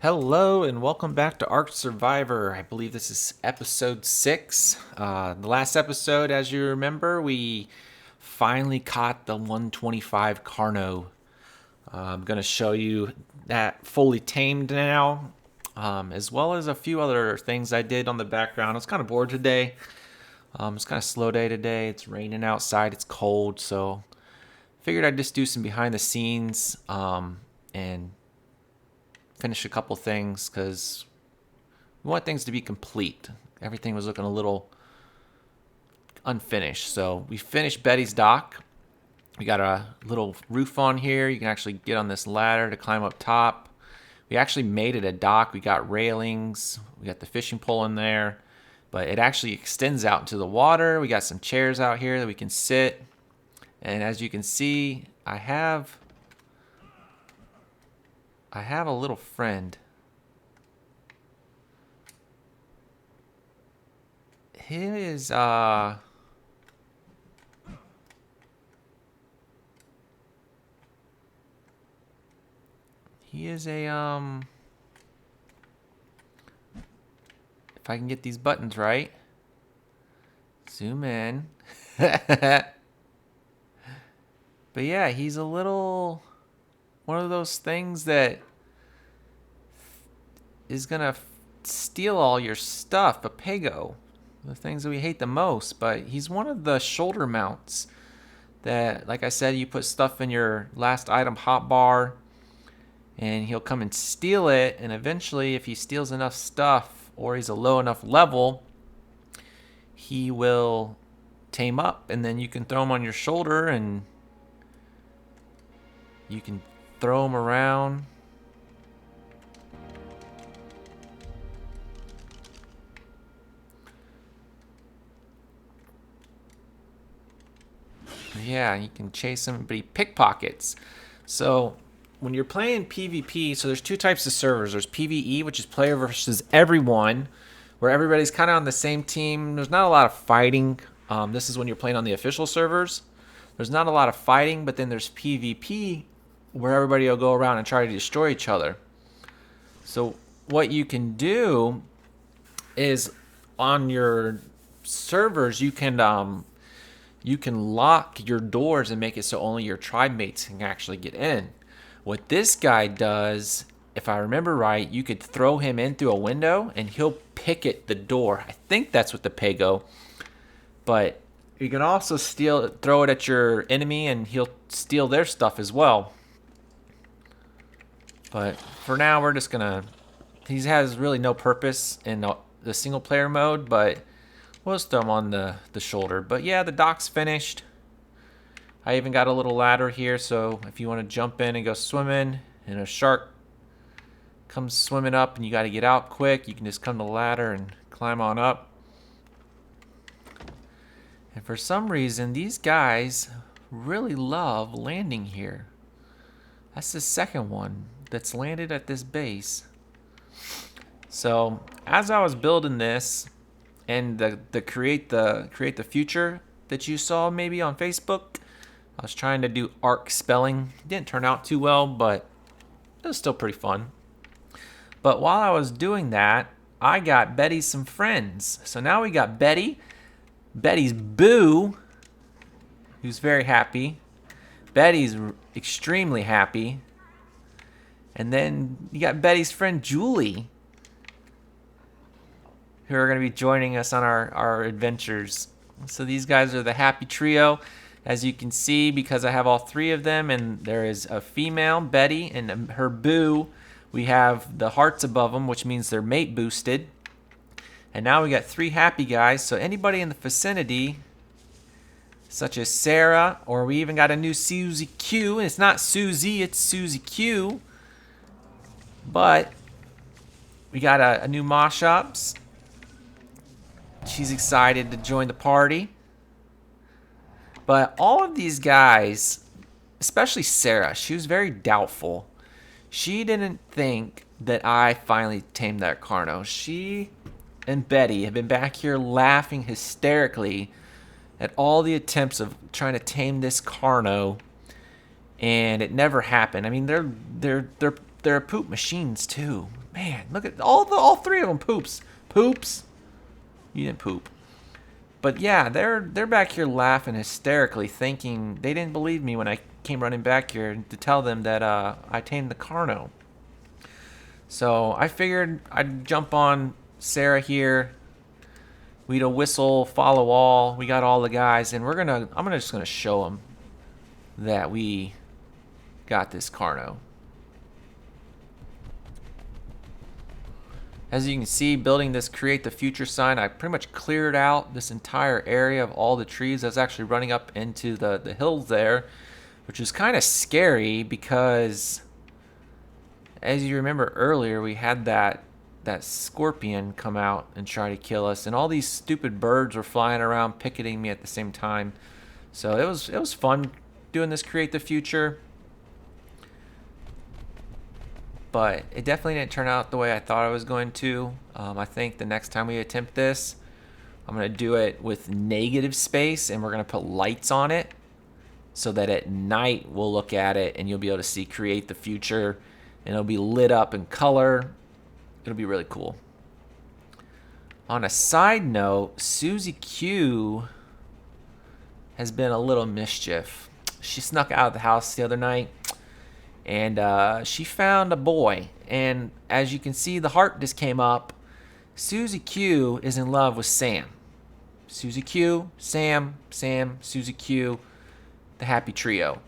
Hello and welcome back to Ark Survivor. I believe this is episode 6. The last episode, as you remember, we finally caught the 125 carno. I'm going to show you that fully tamed now, as well as a few other things I did on the background. I was kind of bored today. It's kind of slow day today. It's raining outside. It's cold, so figured I'd just do some behind the scenes and finish a couple things because we want things to be complete. Everything was looking a little unfinished. So we finished Betty's dock. We got a little roof on here. You can actually get on this ladder to climb up top. We actually made it a dock. We got railings. We got the fishing pole in there. But it actually extends out into the water. We got some chairs out here that we can sit. And as you can see, I have a little friend. He is he is a if I can get these buttons right. Zoom in. But yeah, he's a little one of those things that is gonna steal all your stuff, a pego. The things that we hate the most, but he's one of the shoulder mounts that, like I said, you put stuff in your last item hotbar and he'll come and steal it, and eventually if he steals enough stuff or he's a low enough level, he will tame up, and then you can throw him on your shoulder and you can throw him around. Yeah, you can chase him, but he pickpockets. So when you're playing PvP, so there's two types of servers. There's PvE, which is player versus everyone, where everybody's kind of on the same team. There's not a lot of fighting. This is when you're playing on the official servers. There's not a lot of fighting, but then there's PvP, where everybody will go around and try to destroy each other. So what you can do is on your servers, you can lock your doors and make it so only your tribe mates can actually get in. What this guy does, if I remember right, you could throw him in through a window and he'll picket the door. I think that's what the pego. But you can also throw it at your enemy and he'll steal their stuff as well. But for now, we're just gonna. He has really no purpose in the single player mode, but we'll just throw him on the shoulder. But yeah, the dock's finished. I even got a little ladder here, so if you want to jump in and go swimming, and a shark comes swimming up and you got to get out quick, you can just come to the ladder and climb on up. And for some reason, these guys really love landing here. That's the second one that's landed at this base. So as I was building this, and the create the future that you saw maybe on Facebook, I was trying to do Ark spelling. It didn't turn out too well, but it was still pretty fun. But while I was doing that, I got Betty some friends. So now we got Betty's Boo, who's very happy. Betty's extremely happy. And then you got Betty's friend Julie, who are going to be joining us on our adventures. So these guys are the happy trio, as you can see, because I have all three of them, and there is a female, Betty, and her Boo. We have the hearts above them, which means they're mate boosted. And now we got three happy guys, so anybody in the vicinity, such as Sarah, or we even got a new Susie Q, and it's not Susie, it's Susie Q. But we got a new Moshops. She's excited to join the party. But all of these guys, especially Sarah, she was very doubtful. She didn't think that I finally tamed that carno. She and Betty have been back here laughing hysterically at all the attempts of trying to tame this carno, and it never happened. I mean, they're poop machines too. Man, look at all three of them poops. Poops. You didn't poop. But yeah, they're back here laughing hysterically, thinking they didn't believe me when I came running back here to tell them that I tamed the carno. So I figured I'd jump on Sarah here. We'd a whistle, follow all. We got all the guys, and I'm just gonna show them that we got this carno. As you can see, building this create the future sign, I pretty much cleared out this entire area of all the trees. I was actually running up into the hills there, which is kind of scary because, as you remember earlier, we had that scorpion come out and try to kill us, and all these stupid birds were flying around picketing me at the same time. So it was fun doing this create the future. But it definitely didn't turn out the way I thought it was going to. I think the next time we attempt this, I'm going to do it with negative space, and we're going to put lights on it so that at night we'll look at it and you'll be able to see create the future, and it'll be lit up in color. It'll be really cool. On a side note, Susie Q has been a little mischief. She snuck out of the house the other night, and she found a boy, and as you can see, the heart just came up. Susie Q is in love with Sam. Susie Q, Sam, Susie Q, the happy trio.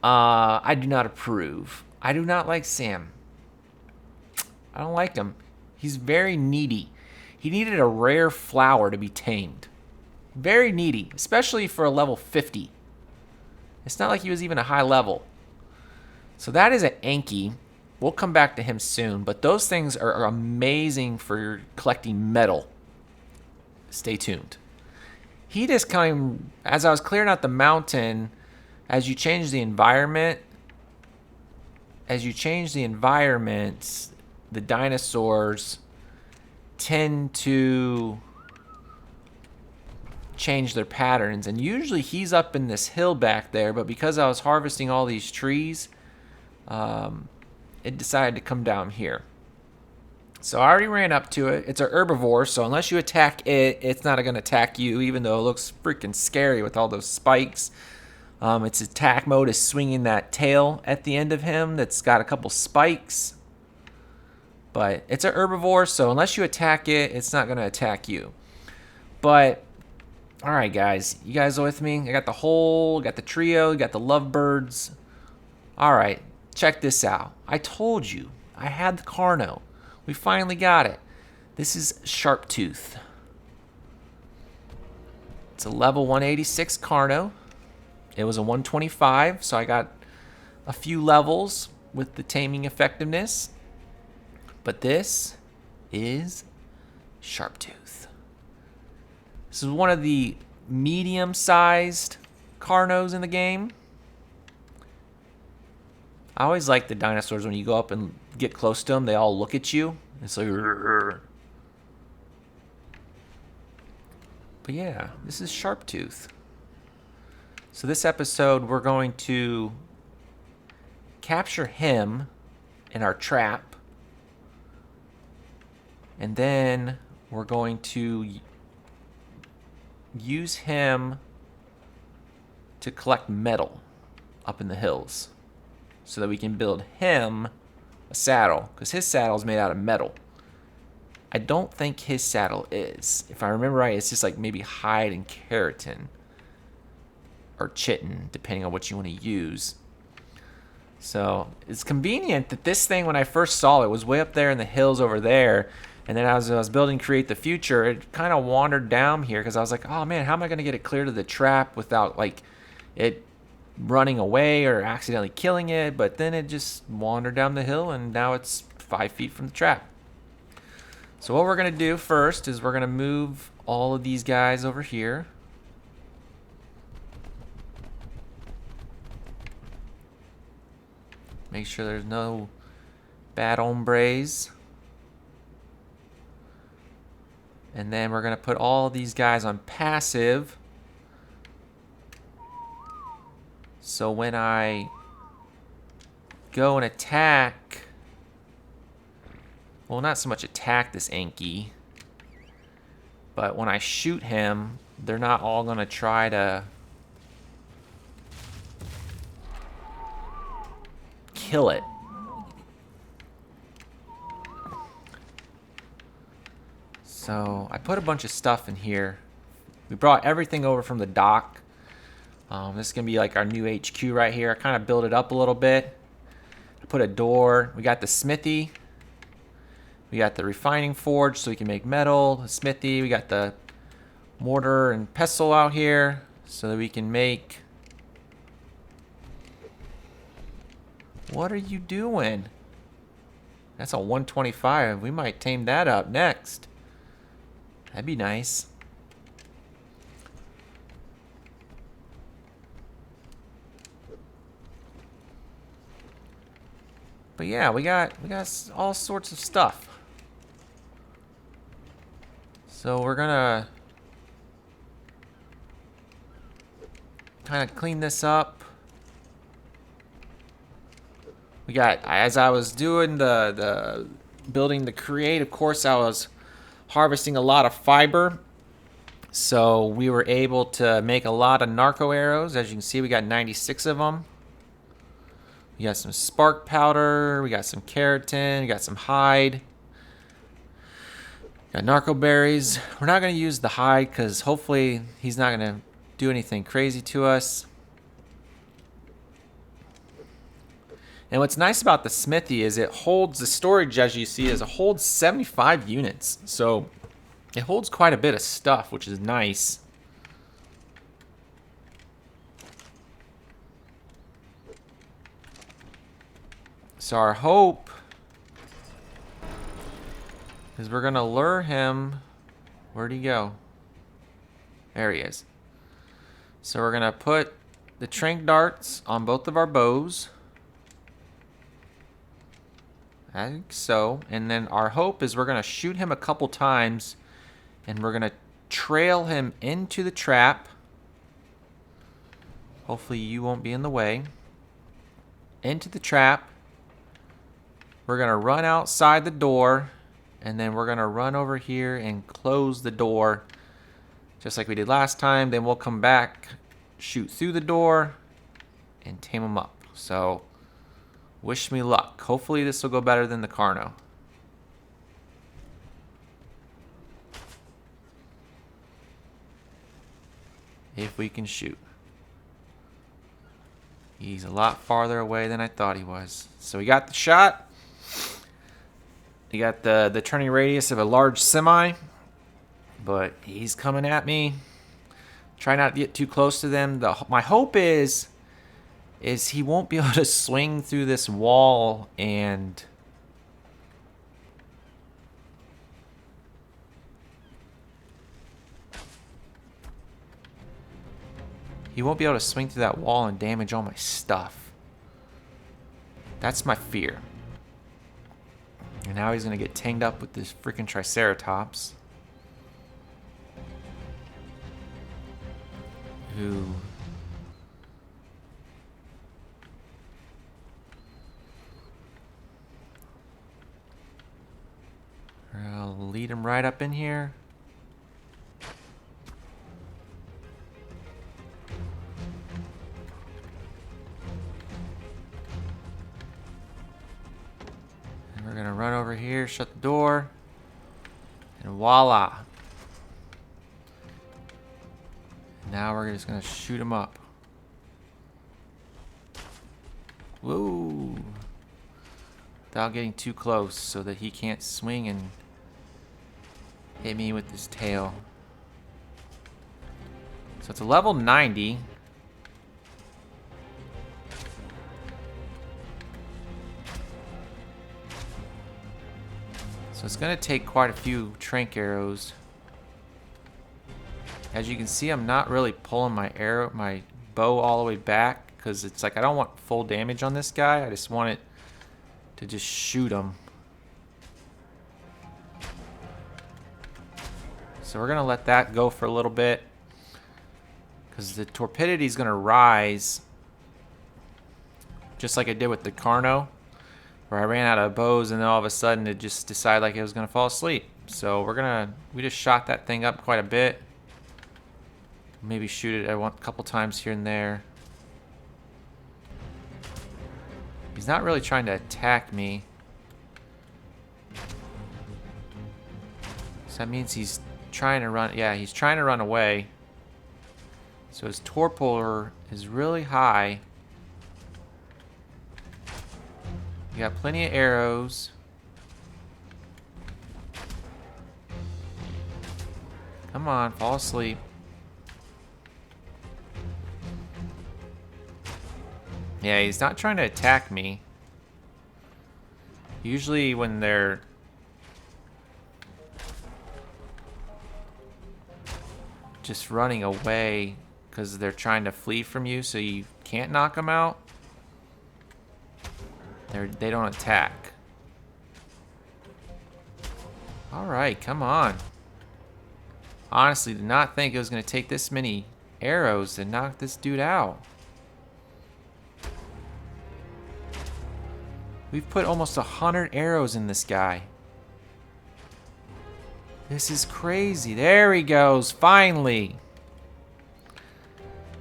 I do not approve. I do not like Sam. I don't like him. He's very needy. He needed a rare flower to be tamed. Very needy, especially for a level 50. It's not like he was even a high level. So that is an anky. We'll come back to him soon, but those things are amazing for collecting metal. Stay tuned. He just came, as I was clearing out the mountain, as you change the environment, the dinosaurs tend to change their patterns, and usually he's up in this hill back there, but because I was harvesting all these trees, it decided to come down here. So I already ran up to it. It's an herbivore, so unless you attack it, it's not going to attack you, even though it looks freaking scary with all those spikes. Its attack mode is swinging that tail at the end of him that's got a couple spikes. But it's an herbivore, so unless you attack it, it's not going to attack you. But, alright guys, you guys are with me? I got the trio, got the lovebirds. Alright, check this out. I told you, I had the carno. We finally got it. This is Sharptooth. It's a level 186 carno. It was a 125, so I got a few levels with the taming effectiveness. But this is Sharptooth. This is one of the medium-sized carnos in the game. I always like the dinosaurs when you go up and get close to them, they all look at you. It's like, rrr. But yeah, this is Sharptooth. So this episode, we're going to capture him in our trap. And then we're going to use him to collect metal up in the hills so that we can build him a saddle, because his saddle is made out of metal. I don't think his saddle is. If I remember right, it's just like maybe hide and keratin or chitin, depending on what you want to use. So it's convenient that this thing, when I first saw it, was way up there in the hills over there. And then as I was building Create the Future, it kind of wandered down here because I was like, oh man, how am I going to get it clear to the trap without like it running away or accidentally killing it? But then it just wandered down the hill, and now it's 5 feet from the trap. So what we're going to do first is we're going to move all of these guys over here. Make sure there's no bad hombres. And then we're going to put all these guys on passive. So when I go and attack well, not so much attack this anky, but when I shoot him, they're not all gonna try to kill it. So I put a bunch of stuff in here. We brought everything over from the dock. This is gonna be like our new HQ right here. I kind of built it up a little bit. I put a door. We got the smithy. We got the refining forge so we can make metal. The smithy. We got the mortar and pestle out here so that we can make... What are you doing? That's a 125. We might tame that up next. That'd be nice. But yeah, we got all sorts of stuff. So we're gonna kind of clean this up. We got, as I was doing the building the crate, of course I was harvesting a lot of fiber. So we were able to make a lot of narco arrows. As you can see, we got 96 of them. We got some spark powder, we got some keratin, we got some hide. Got narco berries. We're not gonna use the hide because hopefully he's not gonna do anything crazy to us. And what's nice about the smithy is it holds, the storage, as you see, is it holds 75 units. So it holds quite a bit of stuff, which is nice. So our hope is we're gonna lure him. Where'd he go? There he is. So we're gonna put the trank darts on both of our bows. I think so. And then our hope is we're gonna shoot him a couple times and we're gonna trail him into the trap. Hopefully you won't be in the way. Into the trap. We're gonna run outside the door and then we're gonna run over here and close the door just like we did last time. Then we'll come back, shoot through the door and tame him up. So wish me luck. Hopefully this will go better than the carno. If we can shoot. He's a lot farther away than I thought he was. So we got the shot. You got the turning radius of a large semi. But he's coming at me. Try not to get too close to them. My hope is he won't be able to swing through this wall and damage all my stuff. That's my fear. And now he's gonna get tamed up with this freaking triceratops. Who I'll lead him right up in here. And we're gonna run over here, shut the door, and voila. Now we're just gonna shoot him up. Whoa. Without getting too close so that he can't swing and hit me with his tail. So it's a level 90. So it's gonna take quite a few trank arrows. As you can see, I'm not really pulling my bow all the way back because it's like I don't want full damage on this guy. I just want it to just shoot him. So we're gonna let that go for a little bit because the torpidity is gonna rise just like I did with the carno. Where I ran out of bows and then all of a sudden it just decided like it was gonna fall asleep. So we just shot that thing up quite a bit. Maybe shoot it a couple times here and there. He's not really trying to attack me. So that means he's trying to run. Yeah, he's trying to run away. So his torpor is really high. You got plenty of arrows. Come on, fall asleep. Yeah, he's not trying to attack me. Usually when they're just running away because they're trying to flee from you so you can't knock them out, they don't attack. Alright, come on. Honestly, did not think it was going to take this many arrows to knock this dude out. We've put almost 100 arrows in this guy. This is crazy. There he goes, finally.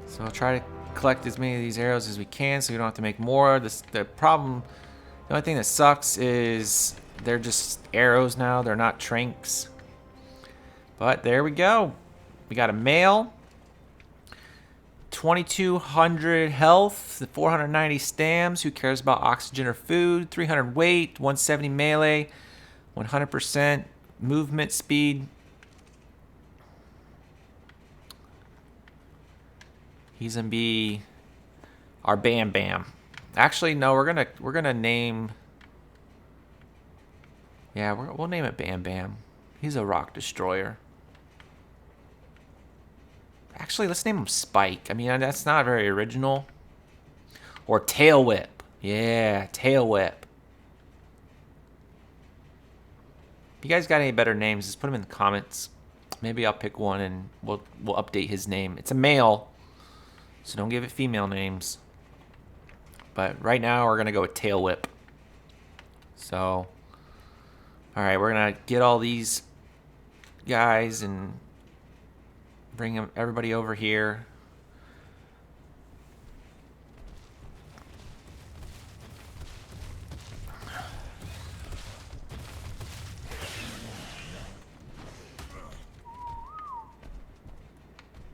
So I'll try to collect as many of these arrows as we can so we don't have to make more. The only thing that sucks is they're just arrows now. They're not trinks. But there we go. We got a male. 2,200 health, 490 stams. Who cares about oxygen or food? 300 weight, 170 melee, 100% movement speed. He's gonna be our Bam Bam. Actually, no, we're gonna name. Yeah, we'll name it Bam Bam. He's a rock destroyer. Actually, let's name him Spike. I mean, that's not very original. Or Tail Whip. Yeah, Tail Whip. If you guys got any better names, just put them in the comments. Maybe I'll pick one and we'll update his name. It's a male, so don't give it female names. But right now, we're going to go with Tail Whip. So, alright, we're going to get all these guys and bring everybody over here.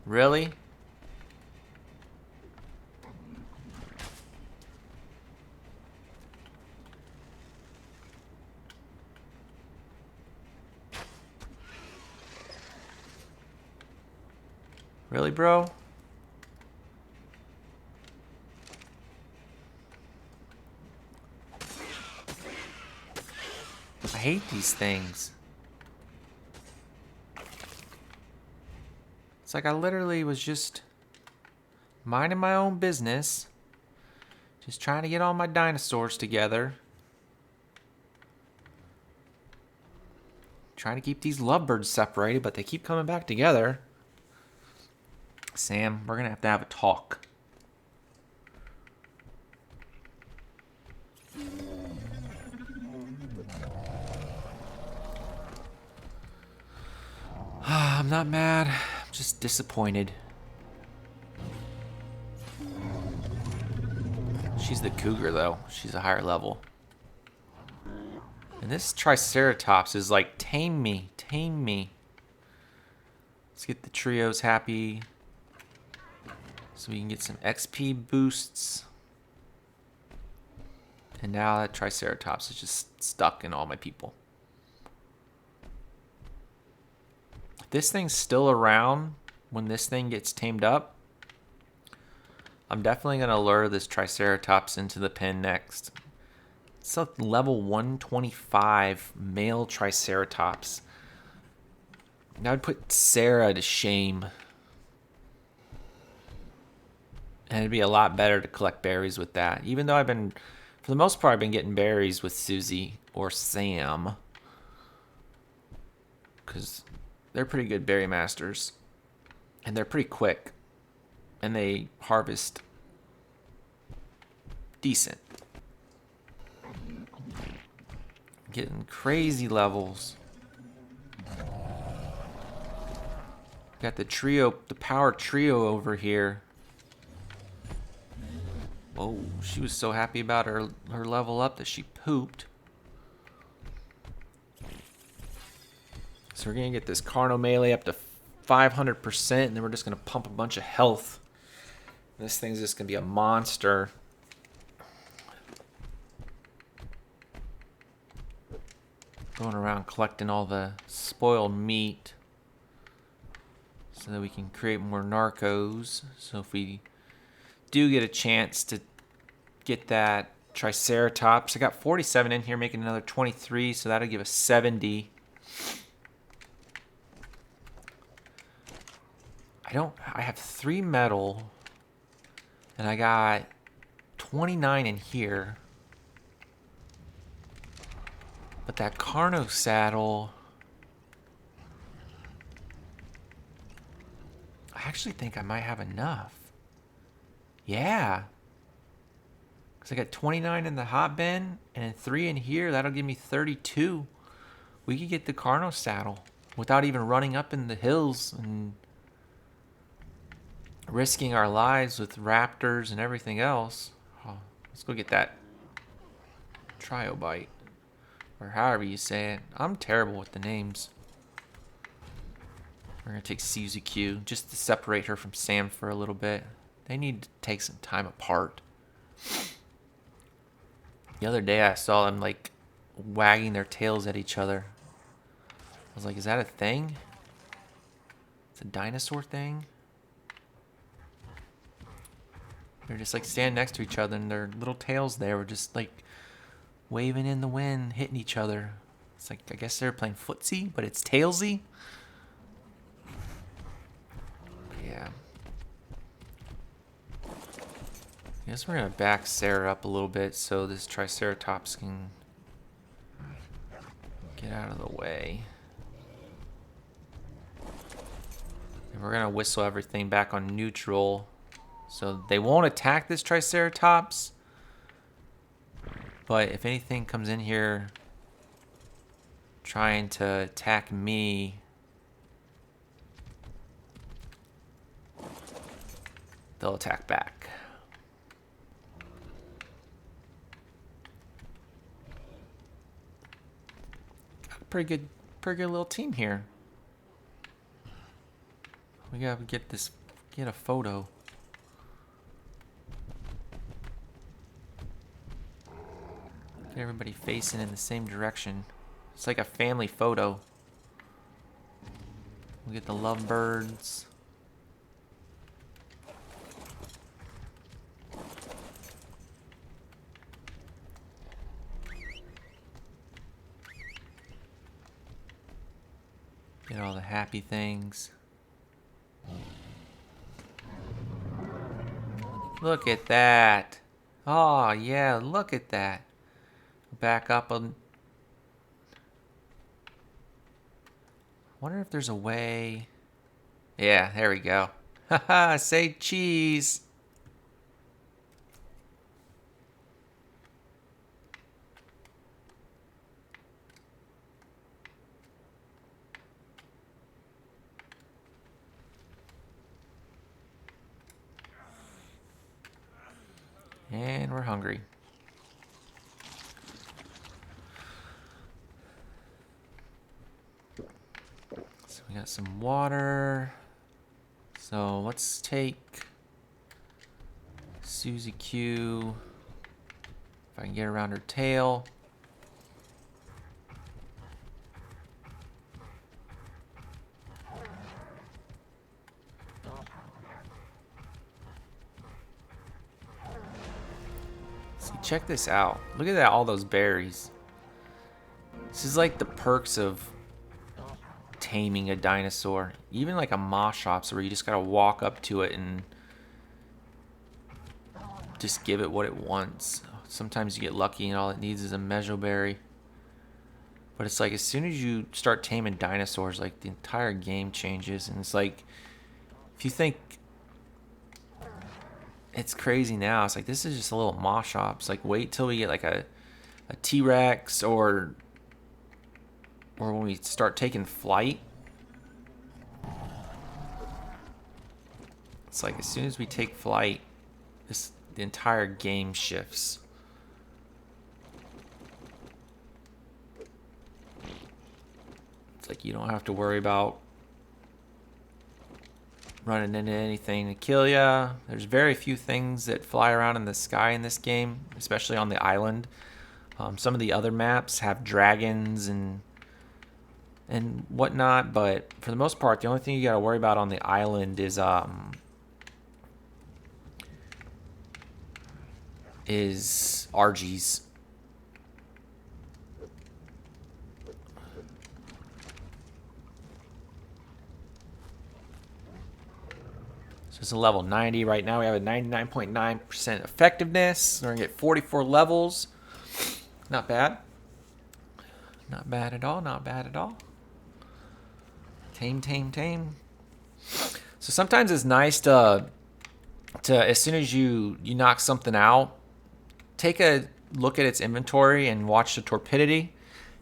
Really? Really, bro? I hate these things. It's like I literally was just minding my own business. Just trying to get all my dinosaurs together. Trying to keep these lovebirds separated, but they keep coming back together. Sam, we're gonna have a talk. I'm not mad, I'm just disappointed. She's the cougar though, she's a higher level. And this Triceratops is like, tame me, tame me. Let's get the trios happy so we can get some XP boosts. And now that Triceratops is just stuck in all my people. If this thing's still around when this thing gets tamed up, I'm definitely going to lure this Triceratops into the pen next. It's a level 125 male Triceratops. That would put Sarah to shame. And it'd be a lot better to collect berries with that. Even though for the most part, I've been getting berries with Susie or Sam. Because they're pretty good berry masters. And they're pretty quick. And they harvest decent. Getting crazy levels. Got the trio, the power trio over here. Whoa, she was so happy about her level up that she pooped. So we're gonna get this carno melee up to 500%, and then we're just gonna pump a bunch of health. This thing's just gonna be a monster. Going around collecting all the spoiled meat so that we can create more narcos. So if we do get a chance to get that triceratops, I got 47 in here, making another 23, so that'll give us 70. I have 3 metal, and I got 29 in here. But that carno saddle, I actually think I might have enough. Yeah. Because I got 29 in the hot bin and 3 in here. That'll give me 32. We could get the carno saddle without even running up in the hills and risking our lives with raptors and everything else. Oh, let's go get that triobite. Or however you say it. I'm terrible with the names. We're going to take Susie Q just to separate her from Sam for a little bit. They need to take some time apart. The other day I saw them like wagging their tails at each other. I was like, is that a thing? It's a dinosaur thing? They're just like standing next to each other and their little tails there were just like waving in the wind, hitting each other. It's like, I guess they're playing footsie, but it's tailsy. Yeah. I guess we're gonna back Sarah up a little bit so this triceratops can get out of the way. And we're gonna whistle everything back on neutral so they won't attack this triceratops. But if anything comes in here trying to attack me, they'll attack back. Got a pretty good little team here. We gotta get a photo. Get everybody facing in the same direction. It's like a family photo. We'll get the lovebirds. Get all the happy things. Look at that. Oh, yeah, look at that. Back up on. Wonder if there's a way. Yeah, there we go. Haha, say cheese. And we're hungry. So we got some water. So let's take Susie Q. If I can get around her tail. See, check this out. Look at that, all those berries. This is like the perks of taming a dinosaur. Even like a Moschops where you just gotta walk up to it and just give it what it wants. Sometimes you get lucky and all it needs is a mejoberry. But it's like as soon as you start taming dinosaurs, like the entire game changes. And it's like, if you think it's crazy now, it's like this is just a little Moschops. Like wait till we get like a T-Rex or or when we start taking flight, it's like as soon as we take flight, the entire game shifts. It's like you don't have to worry about running into anything to kill ya. There's very few things that fly around in the sky in this game, especially on the island. Some of the other maps have dragons and whatnot, but for the most part, the only thing you got to worry about on the island is RGs. So it's a level 90 right now. We have a 99.9% effectiveness. We're gonna get 44 levels. Not bad. Not bad at all. Not bad at all. Tame, tame, tame. So sometimes it's nice to as soon as you knock something out, take a look at its inventory and watch the torpidity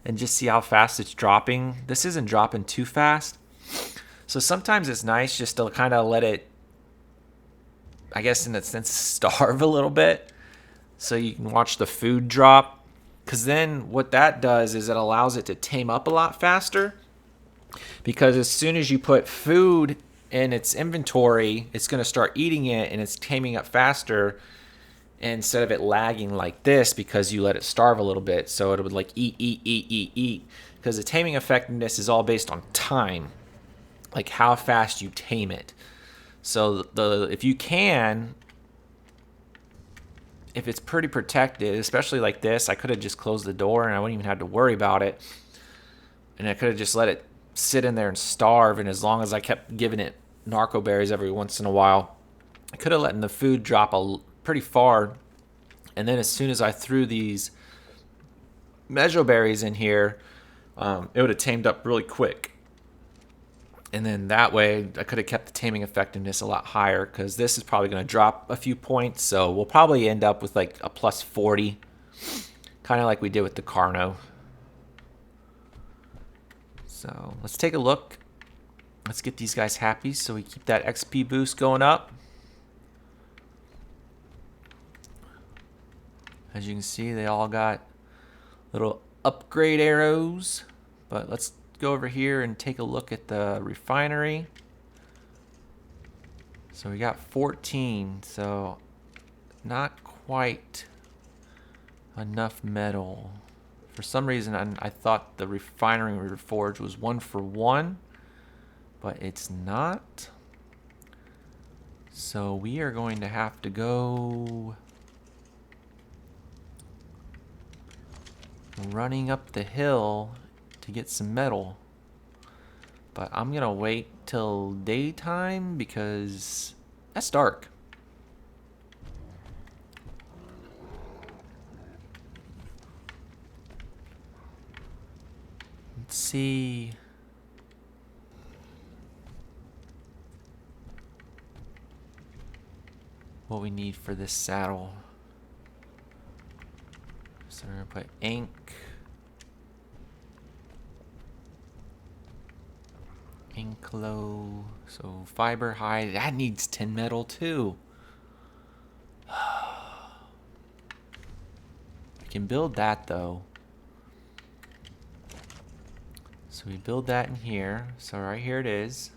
and just see how fast it's dropping. This isn't dropping too fast. So sometimes it's nice just to kind of let it, I guess in a sense, starve a little bit so you can watch the food drop. Because then what that does is it allows it to tame up a lot faster. Because as soon as you put food in its inventory, it's going to start eating it and it's taming up faster instead of it lagging like this because you let it starve a little bit. So it would like eat. Because the taming effectiveness is all based on time, like how fast you tame it. So if you can, if it's pretty protected, especially like this, I could have just closed the door and I wouldn't even have to worry about it. And I could have just let it sit in there and starve. And as long as I kept giving it narco berries every once in a while, I could have let the food drop pretty far. And then as soon as I threw these mejo berries in here, it would have tamed up really quick. And then that way, I could have kept the taming effectiveness a lot higher because this is probably going to drop a few points. So we'll probably end up with like a plus 40, kind of like we did with the carno. So let's take a look. Let's get these guys happy so we keep that XP boost going up. As you can see, they all got little upgrade arrows. But let's go over here and take a look at the refinery. So we got 14, so not quite enough metal. For some reason, I thought the refinery reforge was 1 for 1, but it's not. So we are going to have to go running up the hill to get some metal. But I'm gonna wait till daytime because that's dark. Let's see. What we need for this saddle. So we're gonna put ink. Inklo, so fiber hide, that needs 10 metal too. I can build that though. So we build that in here. So right here it is.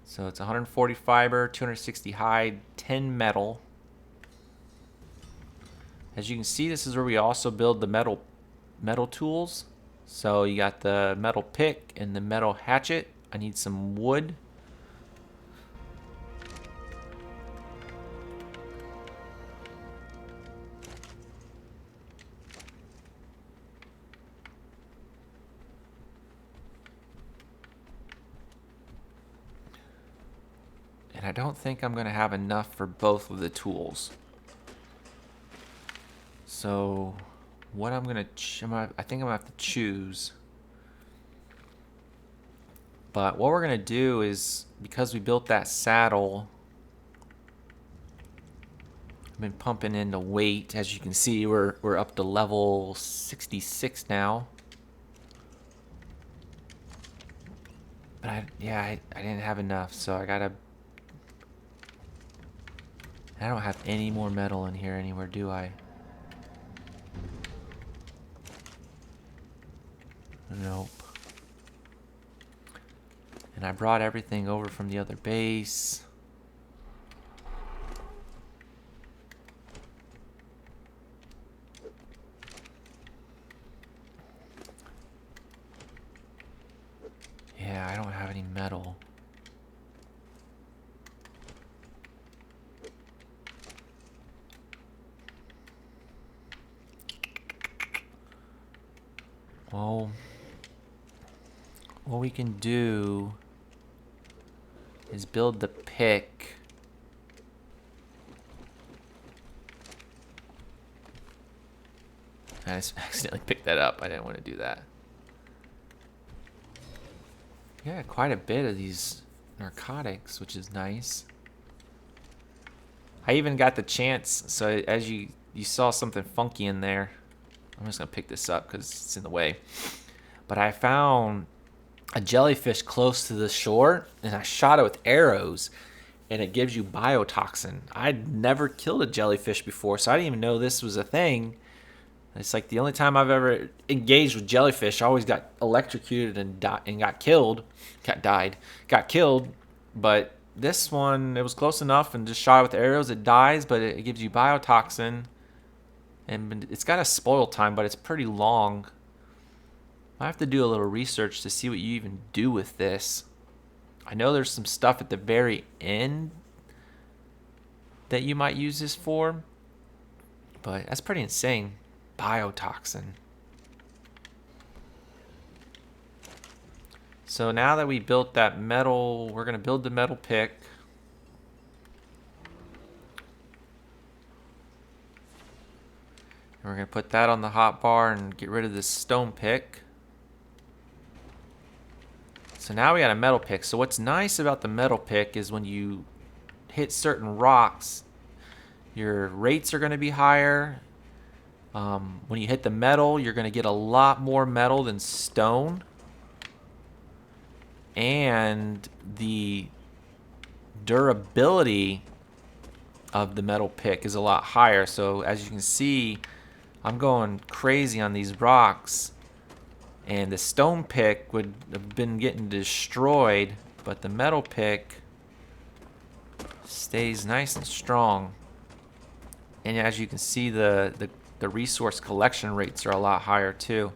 So it's 140 fiber, 260 hide, 10 metal. As you can see, this is where we also build the metal tools. So you got the metal pick and the metal hatchet. I need some wood. And I don't think I'm going to have enough for both of the tools. So what I'm going to, I think I'm going to have to choose. But what we're going to do is, because we built that saddle, I've been pumping in the weight. As you can see, we're up to level 66 now. But I didn't have enough, so I gotta... I don't have any more metal in here anywhere, do I? Nope. And I brought everything over from the other base. Yeah, I don't have any metal. Well, what we can do is build the pick. I just accidentally picked that up. I didn't want to do that. Yeah, quite a bit of these narcotics, which is nice. I even got the chance, so as you saw something funky in there. I'm just gonna pick this up because it's in the way. But I found a jellyfish close to the shore, and I shot it with arrows, and it gives you biotoxin. I'd never killed a jellyfish before, so I didn't even know this was a thing. It's like the only time I've ever engaged with jellyfish, I always got electrocuted and got killed. Got killed. But this one, it was close enough and just shot it with arrows. It dies, but it gives you biotoxin. And it's got a spoil time, but it's pretty long. I have to do a little research to see what you even do with this. I know there's some stuff at the very end that you might use this for, but that's pretty insane. Biotoxin. So now that we built that metal, we're going to build the metal pick. And we're going to put that on the hotbar and get rid of this stone pick. So now we got a metal pick. So what's nice about the metal pick is when you hit certain rocks, your rates are going to be higher. When you hit the metal, you're going to get a lot more metal than stone. And the durability of the metal pick is a lot higher. So as you can see, I'm going crazy on these rocks. And the stone pick would have been getting destroyed, but the metal pick stays nice and strong. And as you can see, the resource collection rates are a lot higher too.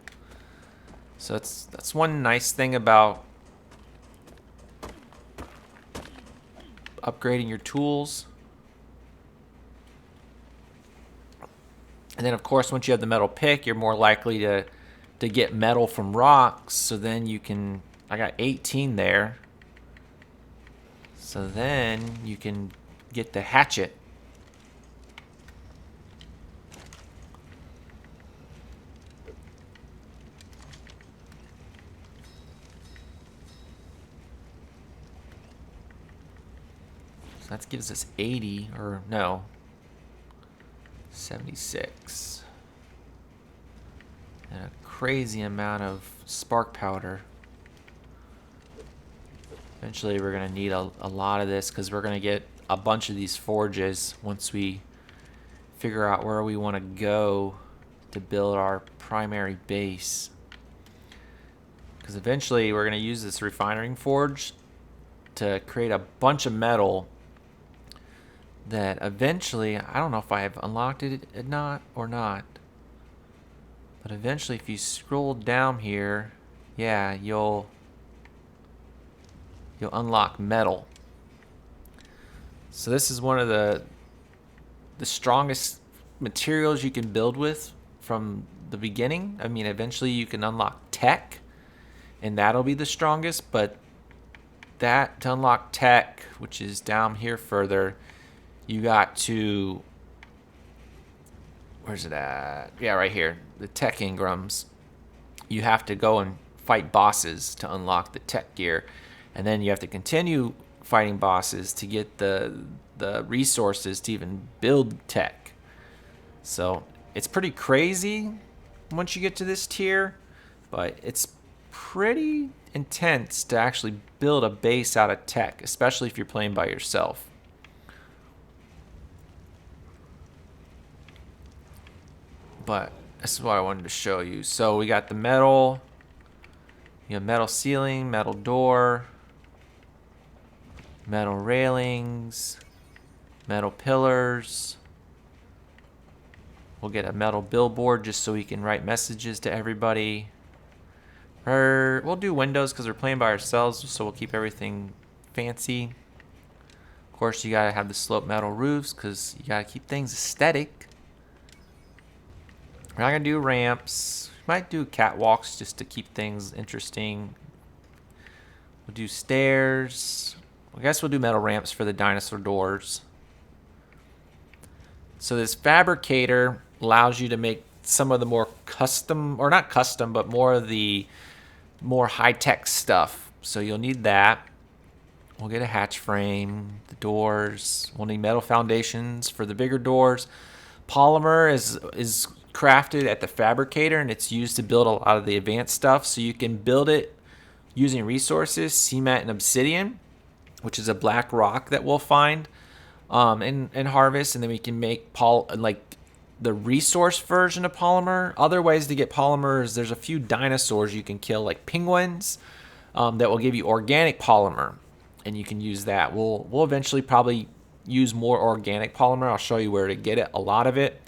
So that's one nice thing about upgrading your tools. And then of course, once you have the metal pick, you're more likely to get metal from rocks. So then you can, I got 18 there. So then you can get the hatchet. So that gives us 80, or no, 76. And a crazy amount of spark powder. Eventually we're going to need a lot of this because we're going to get a bunch of these forges once we figure out where we want to go to build our primary base. Because eventually we're going to use this refining forge to create a bunch of metal that eventually, I don't know if I have unlocked it or not. But eventually if you scroll down here, yeah, you'll unlock metal. So this is one of the strongest materials you can build with from the beginning. I mean, eventually you can unlock tech, and that'll be the strongest, but to unlock tech, which is down here further, you got to, where's it at? Yeah, right here, the tech engrams. You have to go and fight bosses to unlock the tech gear. And then you have to continue fighting bosses to get the resources to even build tech. So it's pretty crazy once you get to this tier, but it's pretty intense to actually build a base out of tech, especially if you're playing by yourself. But this is what I wanted to show you. So we got the metal, metal ceiling, metal door, metal railings, metal pillars. We'll get a metal billboard just so we can write messages to everybody. We'll do windows because we're playing by ourselves, so we'll keep everything fancy. Of course, you gotta have the sloped metal roofs because you gotta keep things aesthetic. We're not gonna do ramps. We might do catwalks just to keep things interesting. We'll do stairs. I guess we'll do metal ramps for the dinosaur doors. So this fabricator allows you to make some of the more custom, or not custom, but more of the more high-tech stuff. So you'll need that. We'll get a hatch frame, the doors. We'll need metal foundations for the bigger doors. Polymer is crafted at the fabricator, and it's used to build a lot of the advanced stuff. So you can build it using resources, cement and obsidian, which is a black rock that we'll find and harvest, and then we can make like the resource version of polymer. Other ways to get polymer is there's a few dinosaurs you can kill, like penguins, that will give you organic polymer, and you can use that. We'll eventually probably use more organic polymer. I'll show you where to get it, a lot of it,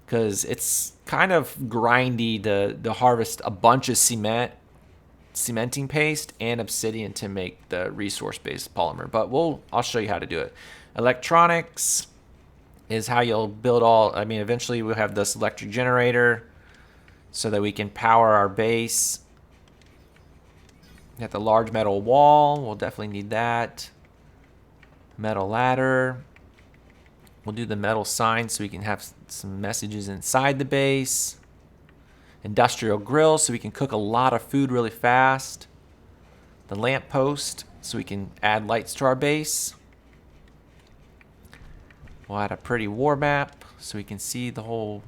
because it's kind of grindy to harvest a bunch of cementing paste and obsidian to make the resource-based polymer. But I'll show you how to do it. Electronics is how you'll build eventually we'll have this electric generator so that we can power our base. Got the large metal wall. We'll definitely need that. Metal ladder. We'll do the metal sign so we can have some messages inside the base. Industrial grill so we can cook a lot of food really fast. The lamp post so we can add lights to our base. We'll add a pretty war map so we can see the whole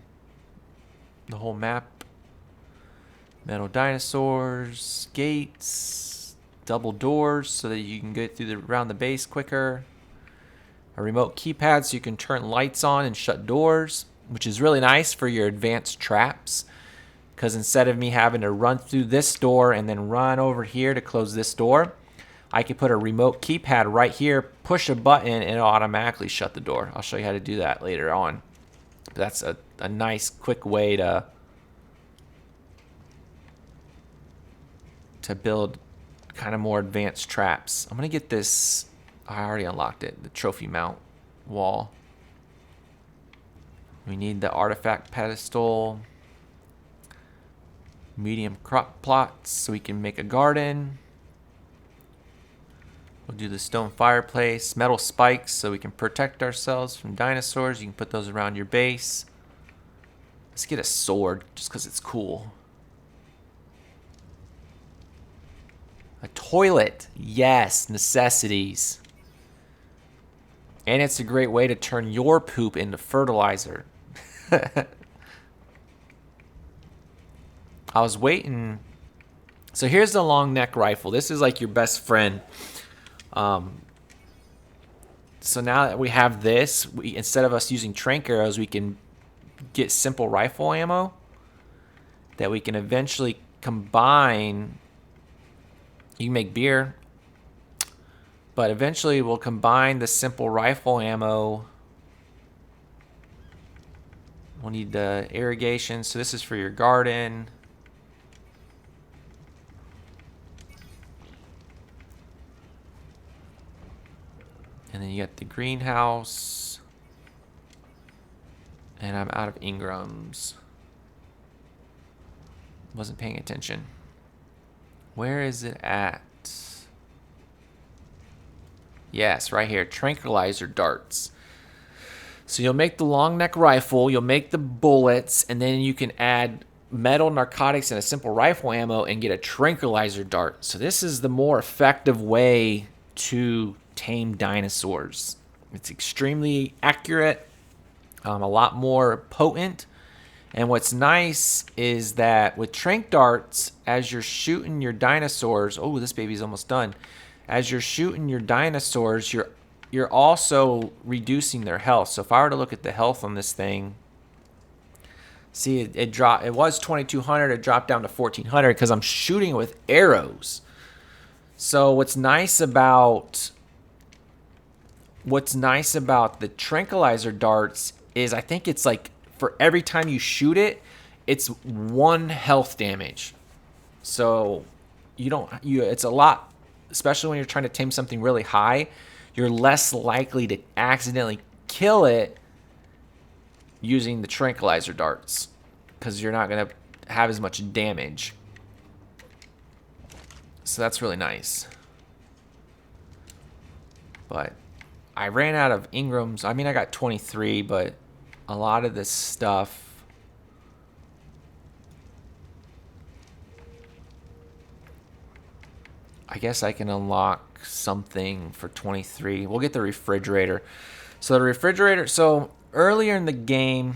map. Metal dinosaurs, gates, double doors so that you can get around the base quicker. A remote keypad so you can turn lights on and shut doors, which is really nice for your advanced traps. Because instead of me having to run through this door and then run over here to close this door, I can put a remote keypad right here, push a button, and it'll automatically shut the door. I'll show you how to do that later on. But that's a nice, quick way to build kind of more advanced traps. I'm going to get this. I already unlocked it, the trophy mount wall. We need the artifact pedestal. Medium crop plots so we can make a garden. We'll do the stone fireplace. Metal spikes so we can protect ourselves from dinosaurs. You can put those around your base. Let's get a sword just because it's cool. A toilet. Yes, necessities. And it's a great way to turn your poop into fertilizer. I was waiting. So here's the long neck rifle. This is like your best friend. So now that we have this, instead of us using trank arrows, we can get simple rifle ammo that we can eventually combine. You can make beer, but eventually we'll combine the simple rifle ammo. We'll need the irrigation. So this is for your garden. And then you got the greenhouse. And I'm out of Ingrams. Wasn't paying attention. Where is it at? Yes, right here. Tranquilizer darts. So you'll make the long neck rifle, you'll make the bullets, and then you can add metal narcotics and a simple rifle ammo and get a tranquilizer dart. So this is the more effective way to tame dinosaurs. It's extremely accurate, a lot more potent, And what's nice is that with trank darts, as you're shooting your dinosaurs, oh, this baby's almost done. As you're shooting your dinosaurs, you're also reducing their health. So if I were to look at the health on this thing, see it dropped. It was 2,200. It dropped down to 1,400 because I'm shooting with arrows. So what's nice about the tranquilizer darts is I think it's like for every time you shoot it, it's 1 health damage. So it's a lot, especially when you're trying to tame something really high, you're less likely to accidentally kill it using the tranquilizer darts because you're not going to have as much damage. So that's really nice. But I ran out of Ingrams. I mean, I got 23, but a lot of this stuff, I guess I can unlock something for 23. We'll get the refrigerator. So the refrigerator, so earlier in the game,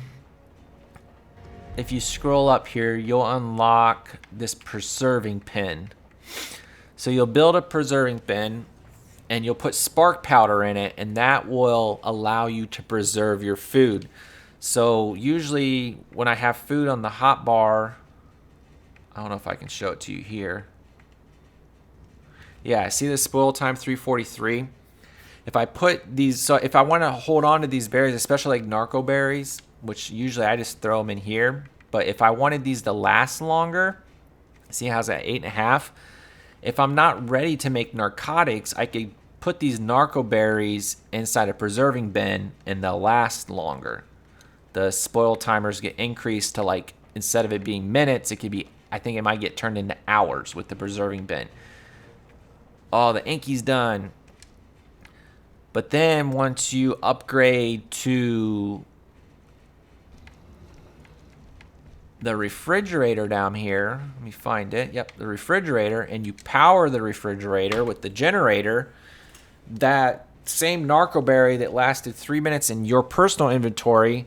if you scroll up here, you'll unlock this preserving pen. So you'll build a preserving pen and you'll put spark powder in it, and that will allow you to preserve your food. So usually when I have food on the hot bar, I don't know if I can show it to you here. Yeah, I see the spoil time 343. If I put these, so if I want to hold on to these berries, especially like narco berries, which usually I just throw them in here, but if I wanted these to last longer, see how's that 8.5? If I'm not ready to make narcotics, I could put these narco berries inside a preserving bin and they'll last longer. The spoil timers get increased to, like, instead of it being minutes, it could be, I think it might get turned into hours with the preserving bin. Oh, the anky's done. But then once you upgrade to the refrigerator down here, let me find it. Yep, the refrigerator, and you power the refrigerator with the generator, that same narco berry that lasted 3 minutes in your personal inventory,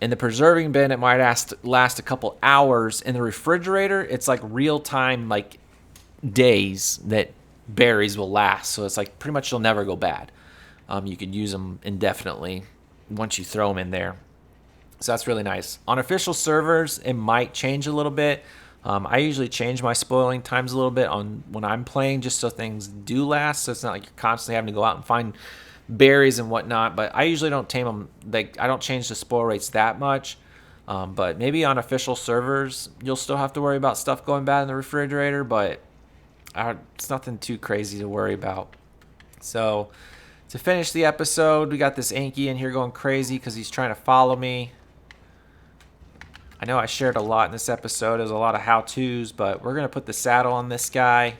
in the preserving bin, it might last a couple hours. In the refrigerator, it's like real time, like days that berries will last. So it's like pretty much you'll never go bad. You could use them indefinitely once you throw them in there. So that's really nice. On official servers, it might change a little bit. I usually change my spoiling times a little bit on when I'm playing, just so things do last. So it's not like you're constantly having to go out and find berries and whatnot. But I usually don't tame them. Like, I don't change the spoil rates that much. But maybe on official servers, you'll still have to worry about stuff going bad in the refrigerator. But it's nothing too crazy to worry about. So to finish the episode, we got this Anky in here going crazy because he's trying to follow me. I know I shared a lot in this episode. There's a lot of how-tos, but we're going to put the saddle on this guy.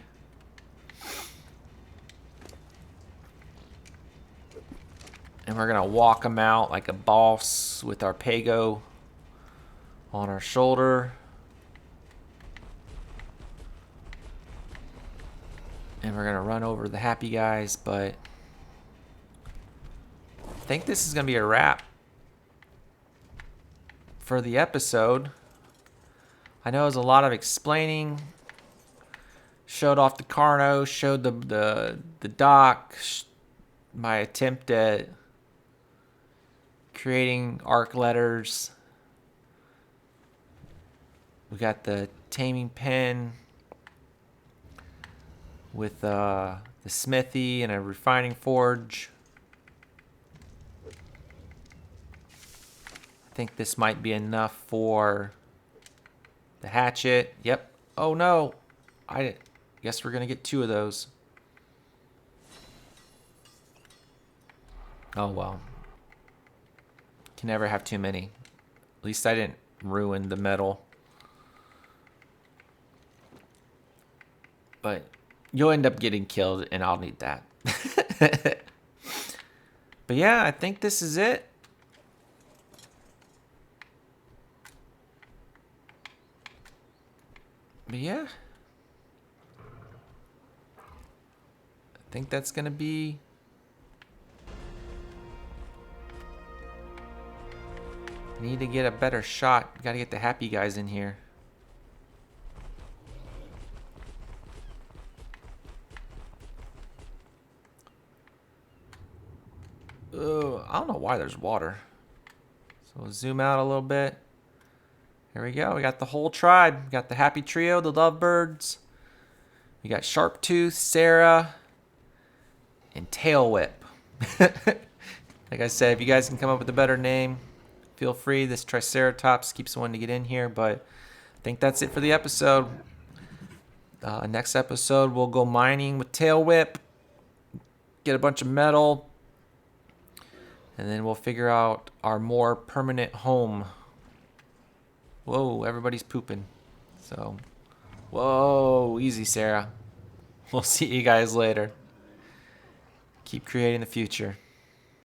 And we're going to walk him out like a boss with our Pago on our shoulder. And we're going to run over the happy guys, but I think this is going to be a wrap for the episode. I know it was a lot of explaining. Showed off the carno, showed the dock, my attempt at creating arc letters. We got the taming pen with the smithy and a refining forge. I think this might be enough for the hatchet. Yep. Oh no. I guess we're going to get 2 of those. Oh well. Can never have too many. At least I didn't ruin the metal. But you'll end up getting killed and I'll need that. But yeah, I think this is it. But yeah, I think that's going to be Need to get a better shot. Gotta get the happy guys in here. Ugh, I don't know why there's water. So we'll zoom out a little bit. Here we go. We got the whole tribe. We got the happy trio, the lovebirds. We got Sharptooth, Sarah, and Tail Whip. Like I said, if you guys can come up with a better name, feel free. This Triceratops keeps wanting to get in here, but I think that's it for the episode. Next episode, we'll go mining with Tail Whip, get a bunch of metal, and then we'll figure out our more permanent home. Whoa, everybody's pooping. So, whoa, easy, Sarah. We'll see you guys later. Keep creating the future.